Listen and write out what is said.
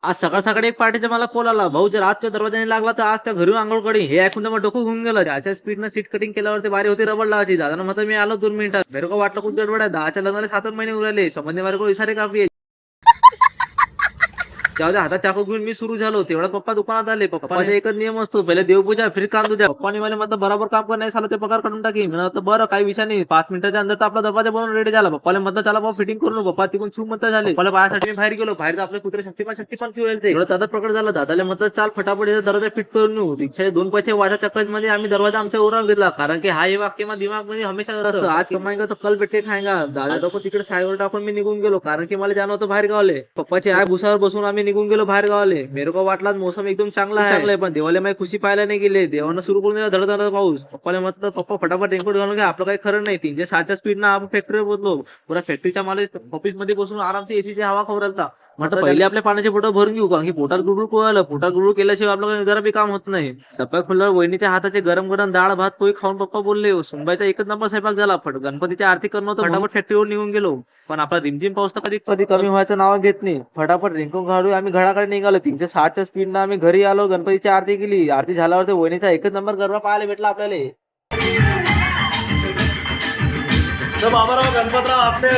आज सकाळ सकाळी एक पार्टीचा मला कॉल आला, भाऊ जर आजच्या दरवाजाने लागला तर आज त्या घरून आंघोळ करी. हे ऐकून तर मग डोकं घुम गेलं. त्याच्या स्पीडनं सीट कटिंग केल्यावरती बारी होती रबड लावायची. दादा म्हणतो मी आलो 2 मिनिटात. मेरे को वाटलं खूप गडबड आहे. 10च्या लग्नाला 7 महिने उरले. समजणे मेरे को इशारे काफी आहे. जाऊ दे, हातात चाकू घेऊन मी सुरू झालो. तेवढा पप्पा दुकानात आले. पप्पाचा एकच नियम असतो, पहिले देवपूजा फिर काम तुझ्या. पप्पाने मला म्हटलं बरोबर काम कर, नाही साला ते पगार काढून टाकी. मी म्हटलं बरं काही विषय नाही. 5 मिनिटाच्या अंदर तर आपला दरवाजा बनवून रेडी झाला. पप्पाला म्हटलं चला भाऊ फिटिंग करू. पप्पा तिकडून छू म्हणता झाले. पप्पाला पायासाठी मी बाहेर गेलो. बाहेर तर आपले कुत्रे शक्तिपान खेळले ते. एवढं दादा प्रकट झाला. दादाला म्हटलं चाल फटाफट याचा दरवाजा फिट करून येऊ. रिक्षाचे 2 पैसे वाजा चक्कर मध्ये आम्ही दरवाजा आमच्या उरावर घेतला. कारण की हा हे वाक्य माझ्या दिमाग मध्ये हमेशा असतं, आज कमाएगा तो कल बेटे खाएगा. दादा डोकं तिकडे साईवर टाकून मी निघून गेलो. कारण की मला जाणं होतं बाहेर गावले. पप्पाची आय भुसावर बसून आम्ही निघून गेलो बाहेर गावले. मेरे को वाटला मोसम एकदम चांगला आहे, पण देवाला माझी खुशी पाहायला नाही गेले. देवानं सुरू करून दिला धडधड पाऊस. पप्पाला म्हटलं पप्पा फटाफट रेनकोट घालून घ्या, आपलं काही खरं नाही. 360च्या स्पीडनं आपण फॅक्टरीवर पोहोचलो. पुरा फॅक्टरीच्या माल ऑफिस मध्ये बसून आरामची एसीची हवा खवरालता. म्हटलं पहिले आपल्या पाण्याचे पोटं भरून घेऊ, कारण की पोटात गुडगुड कोळालं. पोटात गुडगुड केल्याशिवाय आपलं जरा बी काम होत नाही. सकाळ खुलल्यावर वहिनीच्या हाताचे गरम गरम डाळ भात पोळी खाऊन पप्पा बोलले सुनबाईचा एकच नंबर स्वयंपाक झाला. गणपतीची आरती करणं होतं, फटाफट फॅक्टरीवर निघून गेलो. पण आपला रिमझिम पाऊस तर कधी कधी कमी व्हायचं नाव घेत नाही. फटाफट रेनकोट घालून आम्ही घराकडे निघालो. 360च्या स्पीडनं आम्ही घरी आलो. गणपतीची आरती केली. आरती झाल्यावर वहिनीचा एकच नंबर गरबा पाहायला भेटला आपल्याला. बाबाराव गणपतराव आपटे